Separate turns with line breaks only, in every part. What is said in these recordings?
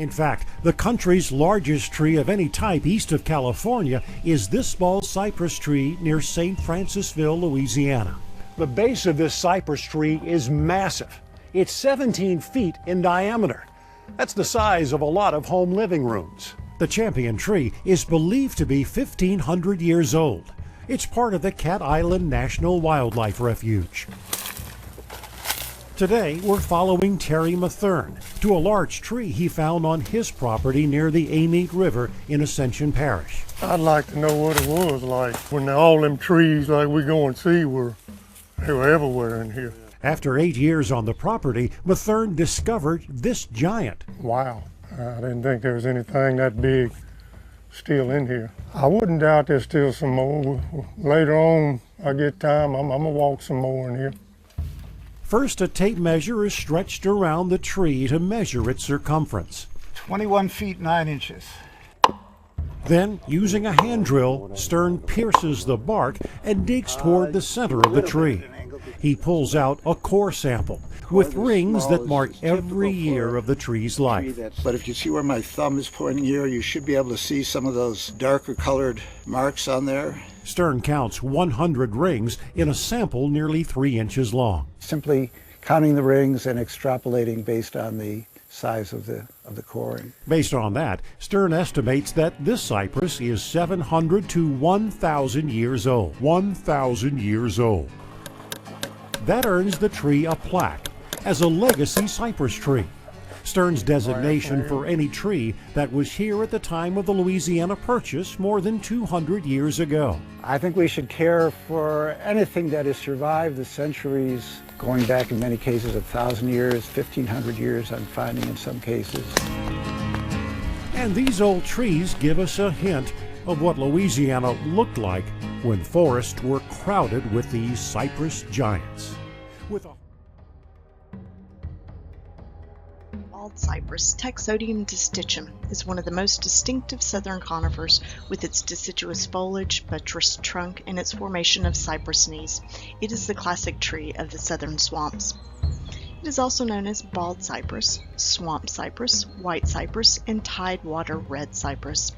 In fact, the country's largest tree of any type east of California is this bald cypress tree near St. Francisville, Louisiana. The base of this cypress tree is massive. It's 17 feet in diameter. That's the size of a lot of home living rooms. The champion tree is believed to be 1,500 years old. It's part of the Cat Island National Wildlife Refuge. Today, we're following Terry Mathern to a large tree he found on his property near the Amite River in Ascension Parish.
I'd like to know what it was like when all them trees like we go and see they were everywhere in here.
After 8 years on the property, Mathern discovered this giant.
Wow, I didn't think there was anything that big still in here. I wouldn't doubt there's still some more. Later on, I get time, I'm gonna walk some more in here.
First, a tape measure is stretched around the tree to measure its circumference.
21 feet 9 inches.
Then, using a hand drill, Stern pierces the bark and digs toward the center of the tree. He pulls out a core sample with rings that mark every year of the tree's life.
But if you see where my thumb is pointing here, you should be able to see some of those darker colored marks on there.
Stern counts 100 rings in a sample nearly 3 inches long.
Simply counting the rings and extrapolating based on the size of the coring.
Based on that, Stern estimates that this cypress is 700 to 1,000 years old. 1,000 years old. That earns the tree a plaque as a legacy cypress tree. Stern's designation for any tree that was here at the time of the Louisiana Purchase more than 200 years ago.
I think we should care for anything that has survived the centuries, going back in many cases 1,000 years, 1,500 years I'm finding in some cases.
And these old trees give us a hint of what Louisiana looked like when forests were crowded with these cypress giants.
Bald cypress, Taxodium distichum, is one of the most distinctive southern conifers with its deciduous foliage, buttressed trunk, and its formation of cypress knees. It is the classic tree of the southern swamps. It is also known as bald cypress, swamp cypress, white cypress, and tidewater red cypress.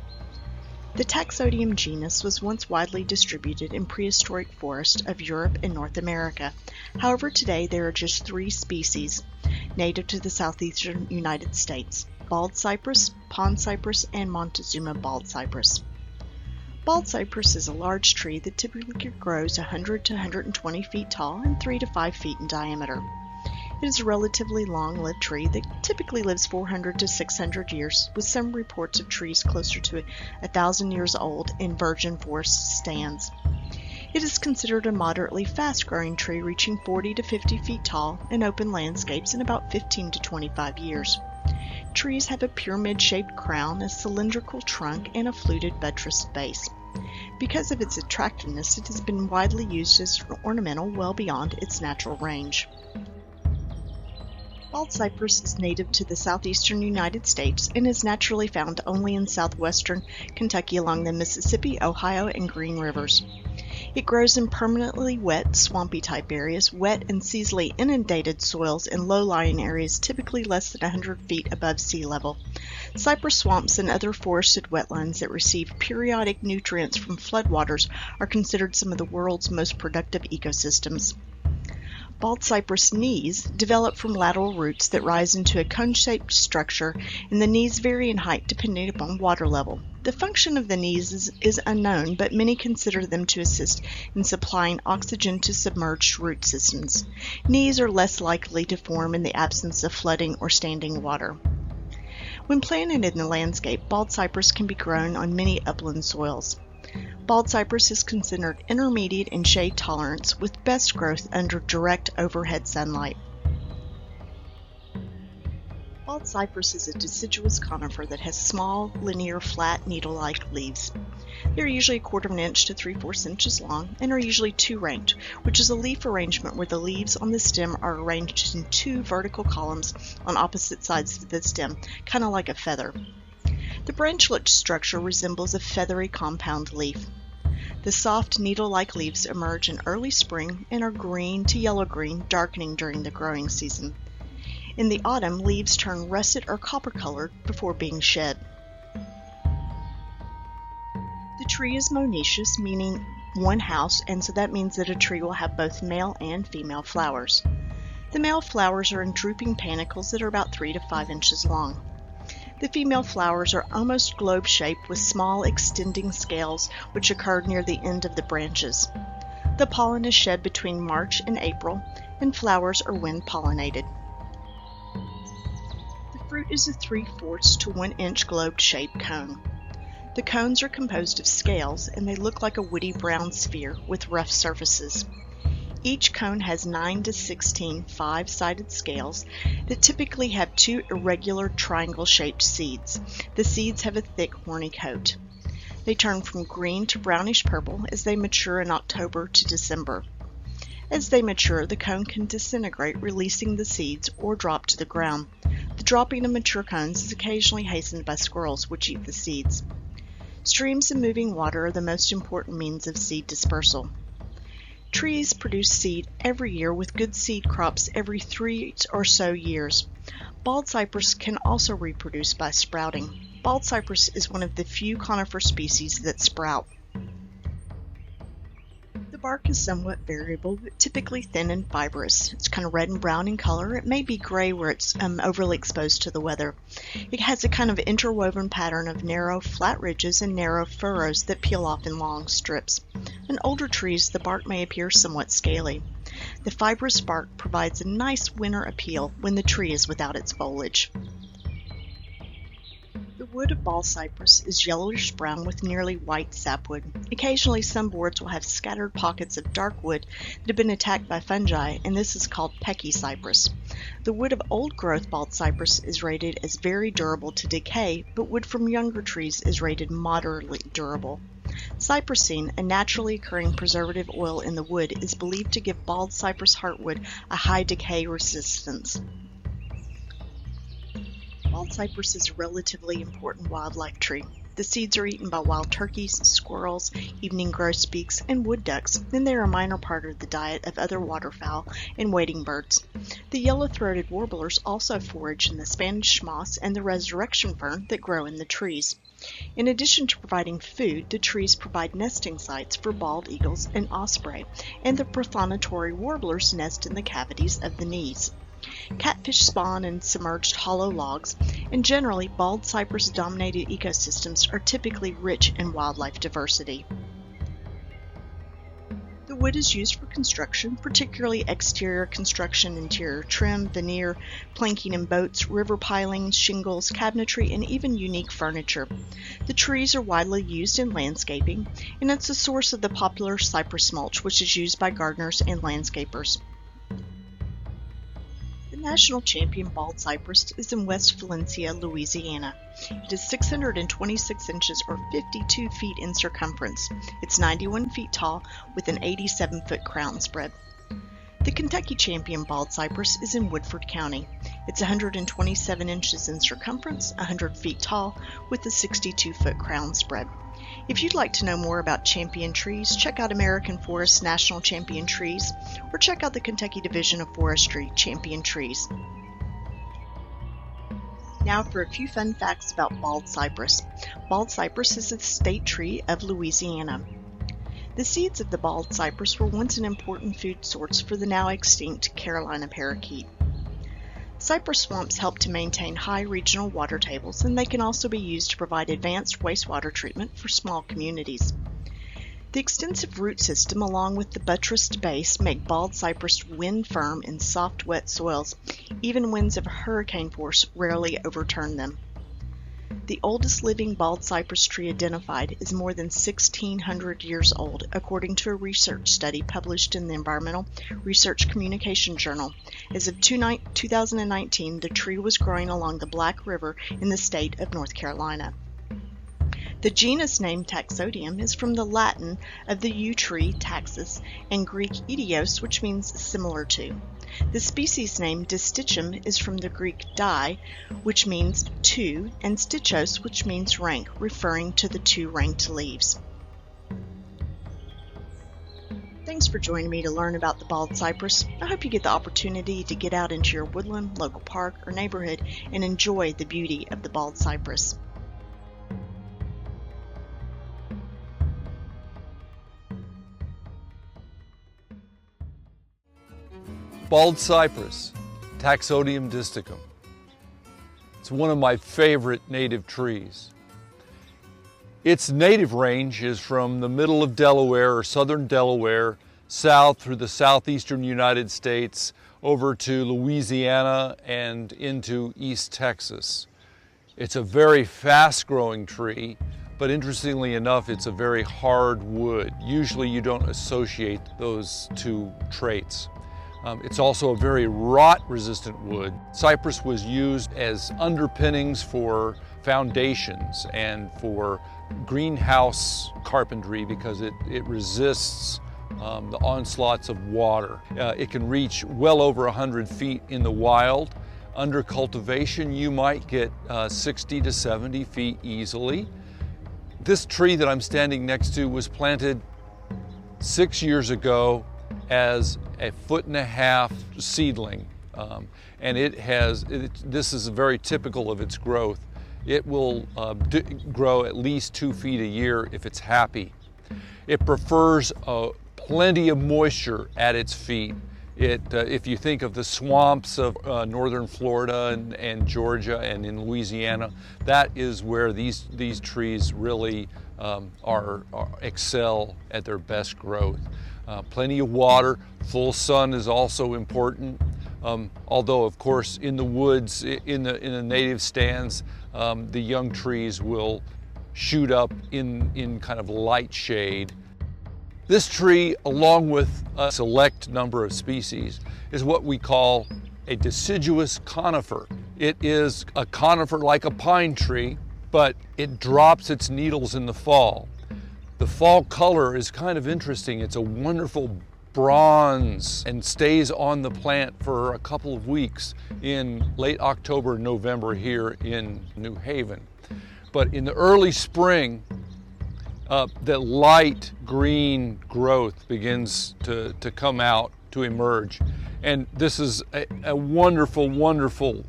The Taxodium genus was once widely distributed in prehistoric forests of Europe and North America. However, today there are just 3 species native to the southeastern United States: bald cypress, pond cypress, and Montezuma bald cypress. Bald cypress is a large tree that typically grows 100 to 120 feet tall and 3 to 5 feet in diameter. It is a relatively long-lived tree that typically lives 400 to 600 years, with some reports of trees closer to 1,000 years old in virgin forest stands. It is considered a moderately fast-growing tree, reaching 40 to 50 feet tall in open landscapes in about 15 to 25 years. Trees have a pyramid-shaped crown, a cylindrical trunk, and a fluted buttressed base. Because of its attractiveness, it has been widely used as ornamental well beyond its natural range. Bald cypress is native to the southeastern United States and is naturally found only in southwestern Kentucky along the Mississippi, Ohio, and Green Rivers. It grows in permanently wet, swampy-type areas, wet and seasonally inundated soils, and low-lying areas typically less than 100 feet above sea level. Cypress swamps and other forested wetlands that receive periodic nutrients from floodwaters are considered some of the world's most productive ecosystems. Bald cypress knees develop from lateral roots that rise into a cone-shaped structure, and the knees vary in height depending upon water level. The function of the knees is unknown, but many consider them to assist in supplying oxygen to submerged root systems. Knees are less likely to form in the absence of flooding or standing water. When planted in the landscape, bald cypress can be grown on many upland soils. Bald cypress is considered intermediate in shade tolerance, with best growth under direct overhead sunlight. Bald cypress is a deciduous conifer that has small, linear, flat, needle-like leaves. They are usually 1/4 inch to 3/4 inches long and are usually 2-ranked, which is a leaf arrangement where the leaves on the stem are arranged in 2 vertical columns on opposite sides of the stem, kind of like a feather. The branchlet structure resembles a feathery compound leaf. The soft needle-like leaves emerge in early spring and are green to yellow-green, darkening during the growing season. In the autumn, leaves turn russet or copper-colored before being shed. The tree is monoecious, meaning one house, and so that means that a tree will have both male and female flowers. The male flowers are in drooping panicles that are about 3 to 5 inches long. The female flowers are almost globe-shaped with small extending scales which occur near the end of the branches. The pollen is shed between March and April, and flowers are wind-pollinated. The fruit is a 3/4 to 1 inch globe-shaped cone. The cones are composed of scales, and they look like a woody brown sphere with rough surfaces. Each cone has 9 to 16 5-sided scales that typically have 2 irregular triangle-shaped seeds. The seeds have a thick horny coat. They turn from green to brownish purple as they mature in October to December. As they mature, the cone can disintegrate, releasing the seeds, or drop to the ground. The dropping of mature cones is occasionally hastened by squirrels, which eat the seeds. Streams and moving water are the most important means of seed dispersal. Trees produce seed every year with good seed crops every 3 or so years. Bald cypress can also reproduce by sprouting. Bald cypress is one of the few conifer species that sprout. The bark is somewhat variable, but typically thin and fibrous. It's kind of red and brown in color. It may be gray where it's overly exposed to the weather. It has a kind of interwoven pattern of narrow, flat ridges and narrow furrows that peel off in long strips. In older trees, the bark may appear somewhat scaly. The fibrous bark provides a nice winter appeal when the tree is without its foliage. The wood of bald cypress is yellowish-brown with nearly white sapwood. Occasionally, some boards will have scattered pockets of dark wood that have been attacked by fungi, and this is called pecky cypress. The wood of old-growth bald cypress is rated as very durable to decay, but wood from younger trees is rated moderately durable. Cypressine, a naturally occurring preservative oil in the wood, is believed to give bald cypress heartwood a high decay resistance. Bald cypress is a relatively important wildlife tree. The seeds are eaten by wild turkeys, squirrels, evening grosbeaks, and wood ducks, and they are a minor part of the diet of other waterfowl and wading birds. The yellow-throated warblers also forage in the Spanish moss and the resurrection fern that grow in the trees. In addition to providing food, the trees provide nesting sites for bald eagles and osprey, and the prothonotary warblers nest in the cavities of the knees. Catfish spawn in submerged hollow logs, and generally bald cypress-dominated ecosystems are typically rich in wildlife diversity. The wood is used for construction, particularly exterior construction, interior trim, veneer, planking in boats, river piling, shingles, cabinetry, and even unique furniture. The trees are widely used in landscaping, and it's a source of the popular cypress mulch, which is used by gardeners and landscapers. The national champion bald cypress is in West Valencia, Louisiana. It is 626 inches or 52 feet in circumference. It's 91 feet tall with an 87-foot crown spread. The Kentucky champion bald cypress is in Woodford County. It's 127 inches in circumference, 100 feet tall, with a 62-foot crown spread. If you'd like to know more about champion trees, check out American Forest National Champion Trees, or check out the Kentucky Division of Forestry Champion Trees. Now for a few fun facts about bald cypress. Bald cypress is a state tree of Louisiana. The seeds of the bald cypress were once an important food source for the now extinct Carolina parakeet. Cypress swamps help to maintain high regional water tables, and they can also be used to provide advanced wastewater treatment for small communities. The extensive root system along with the buttressed base make bald cypress wind firm in soft, wet soils. Even winds of hurricane force rarely overturn them. The oldest living bald cypress tree identified is more than 1,600 years old, according to a research study published in the Environmental Research Communication Journal. As of 2019, the tree was growing along the Black River in the state of North Carolina. The genus name Taxodium is from the Latin of the yew tree, taxus, and Greek idios, which means similar to. The species name Distichum is from the Greek di, which means two, and stichos, which means rank, referring to the two ranked leaves. Thanks for joining me to learn about the bald cypress. I hope you get the opportunity to get out into your woodland, local park, or neighborhood and enjoy the beauty of the bald cypress.
Bald cypress, Taxodium disticum. It's one of my favorite native trees. Its native range is from the middle of Delaware or southern Delaware, south through the southeastern United States, over to Louisiana and into East Texas. It's a very fast-growing tree, but interestingly enough, it's a very hard wood. Usually you don't associate those two traits. It's also a very rot-resistant wood. Cypress was used as underpinnings for foundations and for greenhouse carpentry because it resists the onslaughts of water. It can reach well over 100 feet in the wild. Under cultivation, you might get 60 to 70 feet easily. This tree that I'm standing next to was planted 6 years ago as a 1.5 foot seedling, and this is very typical of its growth. It will grow at least 2 feet a year if it's happy. It prefers plenty of moisture at its feet. If you think of the swamps of northern Florida and Georgia and in Louisiana, that is where these trees really excel at their best growth. Plenty of water, full sun is also important. Although, of course, in the woods, in the native stands, the young trees will shoot up in kind of light shade. This tree, along with a select number of species, is what we call a deciduous conifer. It is a conifer like a pine tree, but it drops its needles in the fall. The fall color is kind of interesting. It's a wonderful bronze and stays on the plant for a couple of weeks in late October, November here in New Haven. But in the early spring, the light green growth begins to come out, to emerge. And this is a wonderful, wonderful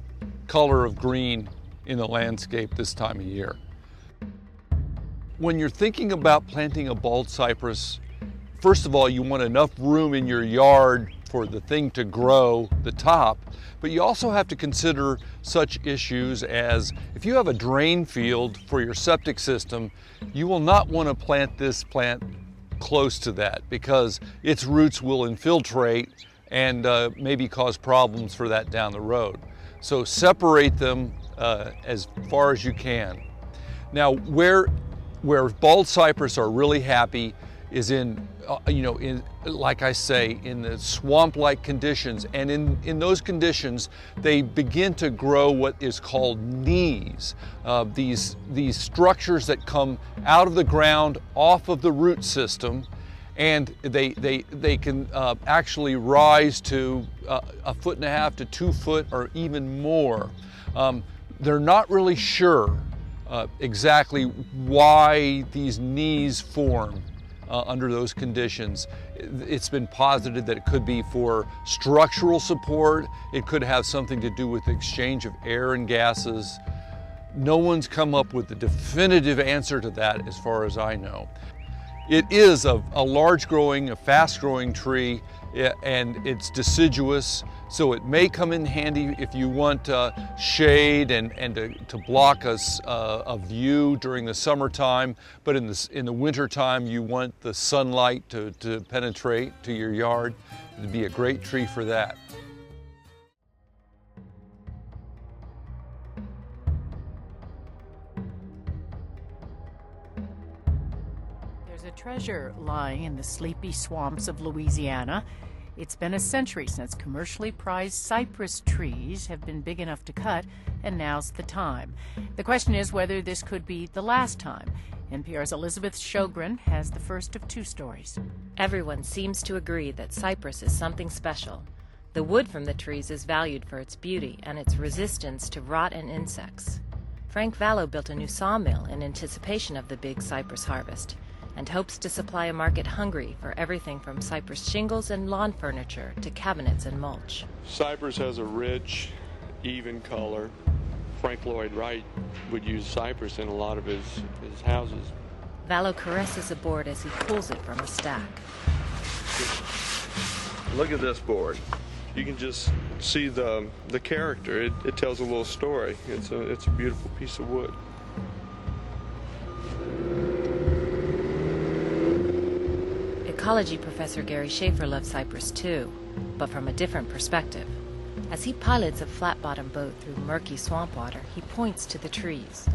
color of green in the landscape this time of year. When you're thinking about planting a bald cypress, first of all, you want enough room in your yard for the thing to grow, the top, but you also have to consider such issues as if you have a drain field for your septic system, you will not want to plant this plant close to that because its roots will infiltrate and maybe cause problems for that down the road. So separate them as far as you can. Now, where bald cypress are really happy is in like I say, in the swamp-like conditions. And in those conditions, they begin to grow what is called knees. These structures that come out of the ground, off of the root system, and they can actually rise to 1.5 feet to 2 foot or even more. They're not really sure exactly why these knees form under those conditions. It's been posited that it could be for structural support. It could have something to do with the exchange of air and gases. No one's come up with a definitive answer to that as far as I know. It is a large-growing, a fast-growing tree, and it's deciduous, so it may come in handy if you want shade and to block a view during the summertime, but in the wintertime you want the sunlight to penetrate to your yard. It'd be a great tree for that.
There's a treasure lying in the sleepy swamps of Louisiana. It's been a century since commercially prized cypress trees have been big enough to cut, and now's the time. The question is whether this could be the last time. NPR's Elizabeth Sjogren has the first of 2 stories.
Everyone seems to agree that cypress is something special. The wood from the trees is valued for its beauty and its resistance to rot and insects. Frank Vallow built a new sawmill in anticipation of the big cypress harvest. and hopes to supply a market hungry for everything from cypress shingles and lawn furniture to cabinets and mulch.
Cypress has a rich, even color. Frank Lloyd Wright would use cypress in a lot of his houses.
Vallo caresses a board as he pulls it from a stack.
Look at this board. You can just see the character. It tells a little story. It's a beautiful piece of wood.
Ecology professor Gary Schaefer loves cypress too, but from a different perspective. As he pilots a flat-bottom boat through murky swamp water, he points to the trees.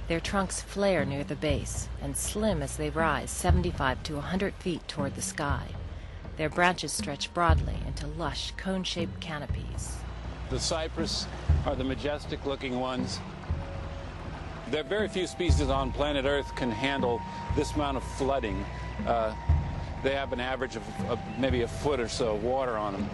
Their trunks flare near the base and slim as they rise 75 to 100 feet toward the sky. Their branches stretch broadly into lush, cone-shaped canopies.
The cypress are the majestic-looking ones. There are very few species on planet Earth can handle this amount of flooding. They have an average of maybe a foot or so of water on them.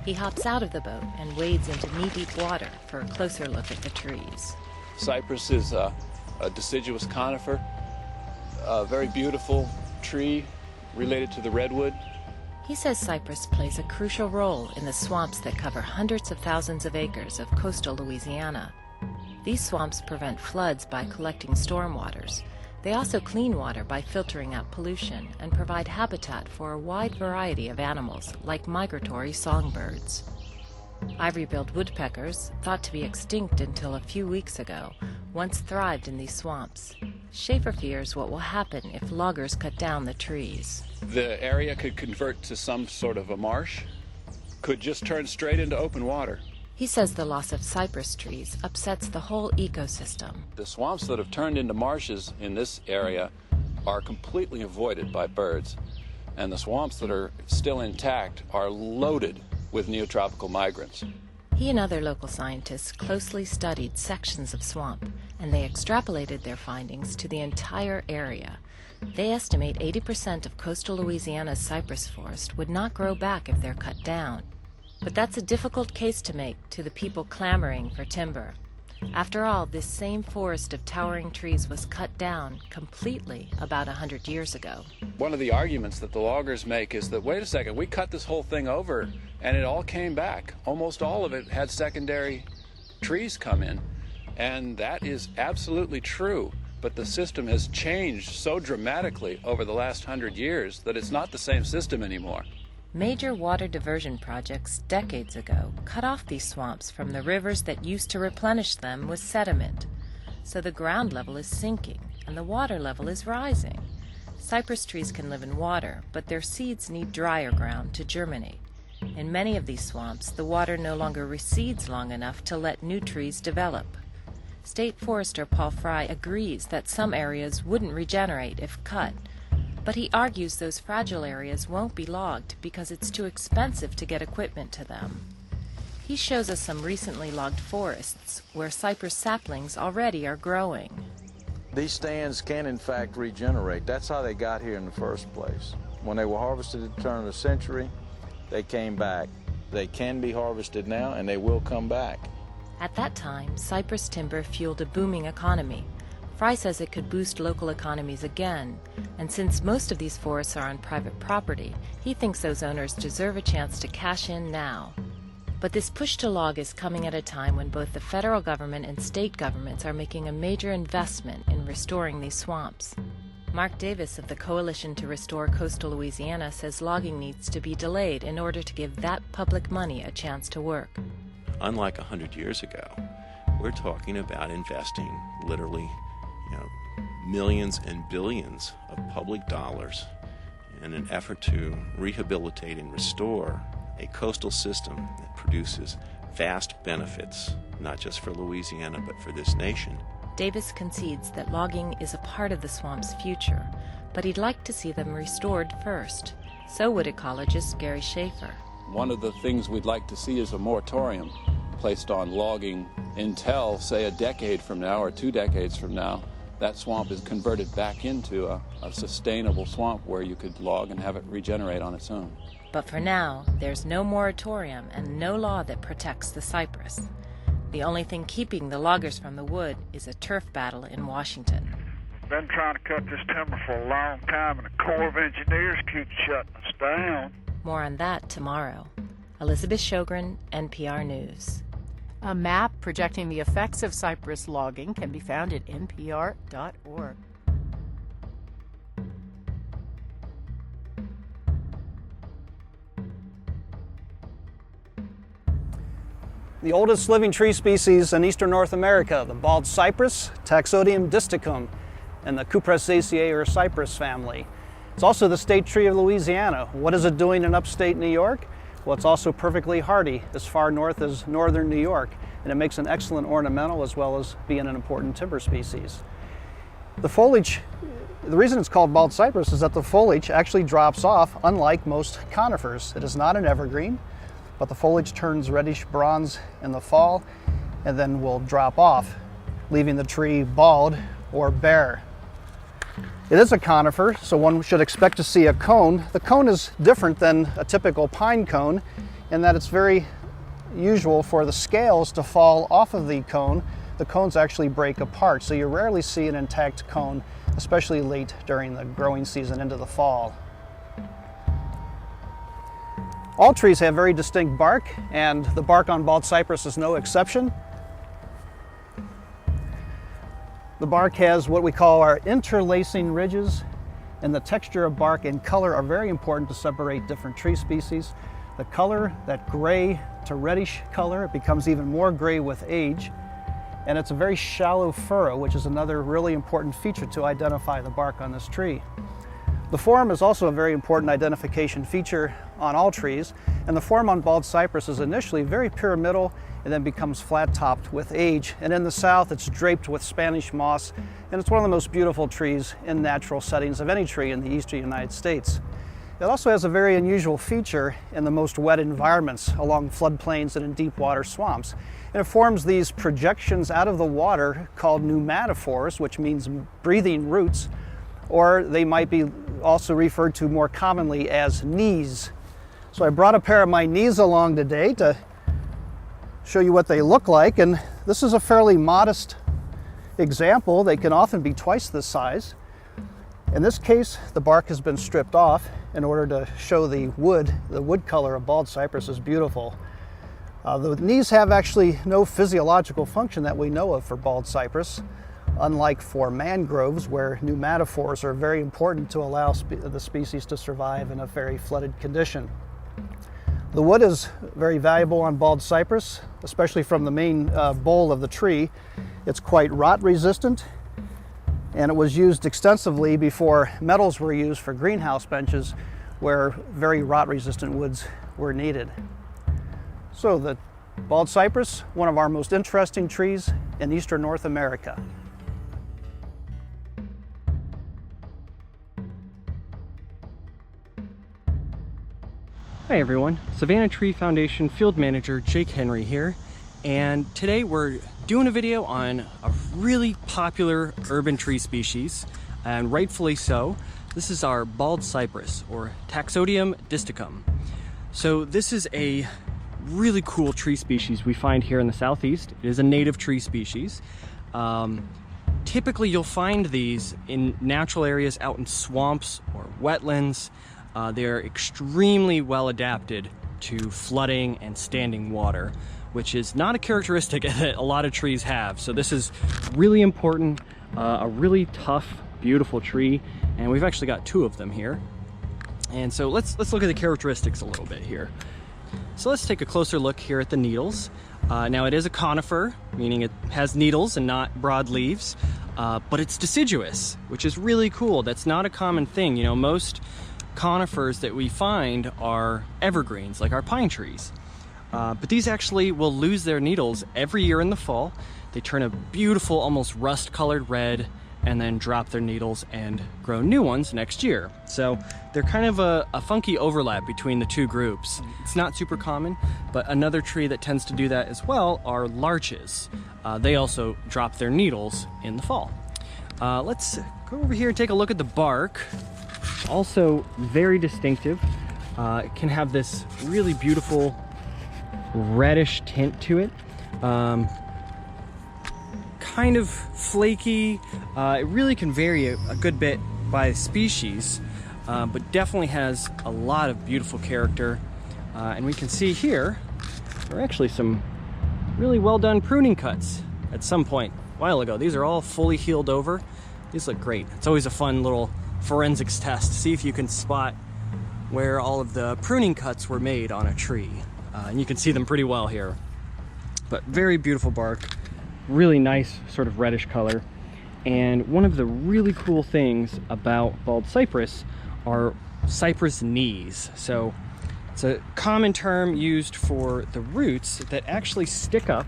He hops out of the boat and wades into knee-deep water for a closer look at the trees.
Cypress is a deciduous conifer, a very beautiful tree related to the redwood.
He says cypress plays a crucial role in the swamps that cover hundreds of thousands of acres of coastal Louisiana. These swamps prevent floods by collecting stormwaters. They also clean water by filtering out pollution and provide habitat for a wide variety of animals, like migratory songbirds. Ivory-billed woodpeckers, thought to be extinct until a few weeks ago, once thrived in these swamps. Schaefer fears what will happen if loggers cut down the trees.
The area could convert to some sort of a marsh, could just turn straight into open water.
He says the loss of cypress trees upsets the whole ecosystem.
The swamps that have turned into marshes in this area are completely avoided by birds, and the swamps that are still intact are loaded with neotropical migrants.
He and other local scientists closely studied sections of swamp, and they extrapolated their findings to the entire area. They estimate 80% of coastal Louisiana's cypress forest would not grow back if they're cut down. But that's a difficult case to make to the people clamoring for timber. After all, this same forest of towering trees was cut down completely about 100 years ago.
One of the arguments that the loggers make is that, wait a second, we cut this whole thing over and it all came back. Almost all of it had secondary trees come in. And that is absolutely true. But the system has changed so dramatically over the last 100 years that it's not the same system anymore.
Major water diversion projects decades ago cut off these swamps from the rivers that used to replenish them with sediment. So the ground level is sinking and the water level is rising. Cypress trees can live in water, but their seeds need drier ground to germinate. In many of these swamps, the water no longer recedes long enough to let new trees develop. State Forester Paul Fry agrees that some areas wouldn't regenerate if cut, but he argues those fragile areas won't be logged because it's too expensive to get equipment to them. He shows us some recently logged forests where cypress saplings already are growing.
These stands can in fact regenerate. That's how they got here in the first place. When they were harvested at the turn of the century, they came back. They can be harvested now and they will come back.
At that time, cypress timber fueled a booming economy. Fry says it could boost local economies again, and since most of these forests are on private property, he thinks those owners deserve a chance to cash in now. But this push to log is coming at a time when both the federal government and state governments are making a major investment in restoring these swamps. Mark Davis of the Coalition to Restore Coastal Louisiana says logging needs to be delayed in order to give that public money a chance to work.
Unlike 100 years ago, we're talking about investing literally millions and billions of public dollars in an effort to rehabilitate and restore a coastal system that produces vast benefits, not just for Louisiana, but for this nation.
Davis concedes that logging is a part of the swamp's future, but he'd like to see them restored first. So would ecologist Gary Schaefer.
One of the things we'd like to see is a moratorium placed on logging until, say, a decade from now or 2 decades from now, that swamp is converted back into a sustainable swamp where you could log and have it regenerate on its own.
But for now, there's no moratorium and no law that protects the cypress. The only thing keeping the loggers from the wood is a turf battle in Washington.
been trying to cut this timber for a long time, and the Corps of Engineers keeps shutting us down.
More on that tomorrow. Elizabeth Shogren, NPR News.
A map projecting the effects of cypress logging can be found at npr.org.
The oldest living tree species in eastern North America, the bald cypress, Taxodium disticum, and the Cupressaceae or cypress family. It's also the state tree of Louisiana. What is it doing in upstate New York? Well, it's also perfectly hardy as far north as northern New York, and it makes an excellent ornamental as well as being an important timber species. The foliage, the reason it's called bald cypress is that the foliage actually drops off, unlike most conifers. It is not an evergreen, but the foliage turns reddish bronze in the fall and then will drop off, leaving the tree bald or bare. It is a conifer, so one should expect to see a cone. The cone is different than a typical pine cone in that it's very usual for the scales to fall off of the cone. The cones actually break apart, so you rarely see an intact cone, especially late during the growing season into the fall. All trees have very distinct bark, and the bark on bald cypress is no exception. The bark has what we call our interlacing ridges, and the texture of bark and color are very important to separate different tree species. The color, that gray to reddish color, it becomes even more gray with age, and it's a very shallow furrow, which is another really important feature to identify the bark on this tree. The form is also a very important identification feature on all trees, and the form on bald cypress is initially very pyramidal and then becomes flat-topped with age. And in the south, it's draped with Spanish moss, and it's one of the most beautiful trees in natural settings of any tree in the eastern United States. It also has a very unusual feature in the most wet environments along floodplains and in deep water swamps. And it forms these projections out of the water called pneumatophores, which means breathing roots, or they might be also referred to more commonly as knees. So I brought a pair of my knees along today to show you what they look like, and this is a fairly modest example. They can often be twice this size. In this case, the bark has been stripped off in order to show the wood color of bald cypress is beautiful. The knees have actually no physiological function that we know of for bald cypress, unlike for mangroves where pneumatophores are very important to allow the species to survive in a very flooded condition. The wood is very valuable on bald cypress, especially from the main bole of the tree. It's quite rot resistant, and it was used extensively before metals were used for greenhouse benches where very rot resistant woods were needed. So the bald cypress, one of our most interesting trees in eastern North America.
Hi everyone, Savannah Tree Foundation Field Manager Jake Henry here, and today we're doing a video on a really popular urban tree species, and rightfully so. This is our bald cypress, or Taxodium disticum. So this is a really cool tree species we find here in the southeast. It is a native tree species. Typically you'll find these in natural areas out in swamps or wetlands. They're extremely well adapted to flooding and standing water, which is not a characteristic that a lot of trees have. So this is really important, a really tough, beautiful tree, and we've actually got two of them here. And so let's look at the characteristics a little bit here. So let's take a closer look here at the needles. Now it is a conifer, meaning it has needles and not broad leaves, but it's deciduous, which is really cool. That's not a common thing. You know, most conifers that we find are evergreens, like our pine trees. But these actually will lose their needles every year in the fall. They turn a beautiful, almost rust-colored red, and then drop their needles and grow new ones next year. So they're kind of a funky overlap between the two groups. It's not super common, but another tree that tends to do that as well are larches. They also drop their needles in the fall. Let's go over here and take a look at the bark. Also very distinctive. It can have this really beautiful reddish tint to it. kind of flaky. It really can vary a good bit by species, but definitely has a lot of beautiful character. And we can see here, there are actually some really well done pruning cuts at some point a while ago. These are all fully healed over. These look great. It's always a fun little forensics test. See if you can spot where all of the pruning cuts were made on a tree. And you can see them pretty well here. But very beautiful bark, really nice sort of reddish color. And one of the really cool things about bald cypress are cypress knees. So it's a common term used for the roots that actually stick up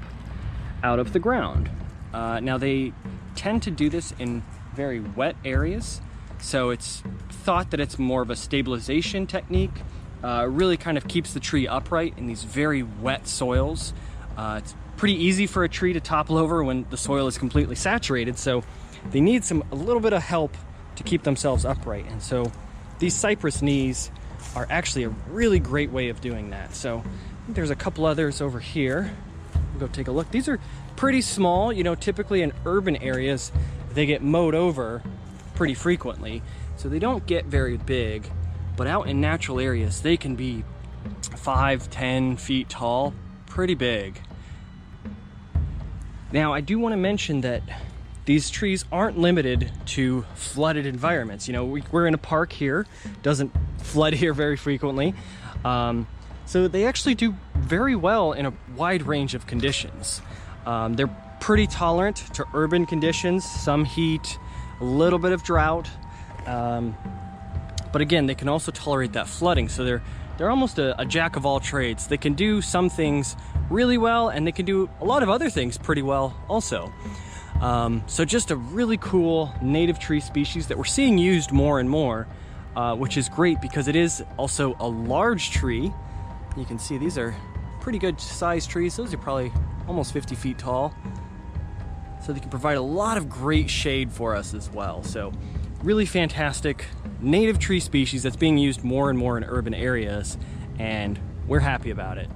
out of the ground. Now they tend to do this in very wet areas, so it's thought that it's more of a stabilization technique. Really kind of keeps the tree upright in these very wet soils. It's pretty easy for a tree to topple over when the soil is completely saturated, so they need a little bit of help to keep themselves upright. And so these cypress knees are actually a really great way of doing that. So I think there's a couple others over here. We'll go take a look. These are pretty small. You know, typically in urban areas, they get mowed over pretty frequently, so they don't get very big. But out in natural areas, they can be 5-10 feet tall, pretty big. Now, I do want to mention that these trees aren't limited to flooded environments. You know, we're in a park here, doesn't flood here very frequently. So they actually do very well in a wide range of conditions. They're pretty tolerant to urban conditions, some heat, a little bit of drought. But again, they can also tolerate that flooding. So they're almost a jack of all trades. They can do some things really well, and they can do a lot of other things pretty well also. So just a really cool native tree species that we're seeing used more and more, which is great because it is also a large tree. You can see these are pretty good sized trees. Those are probably almost 50 feet tall. So they can provide a lot of great shade for us as well. So really fantastic native tree species that's being used more and more in urban areas, and we're happy about it.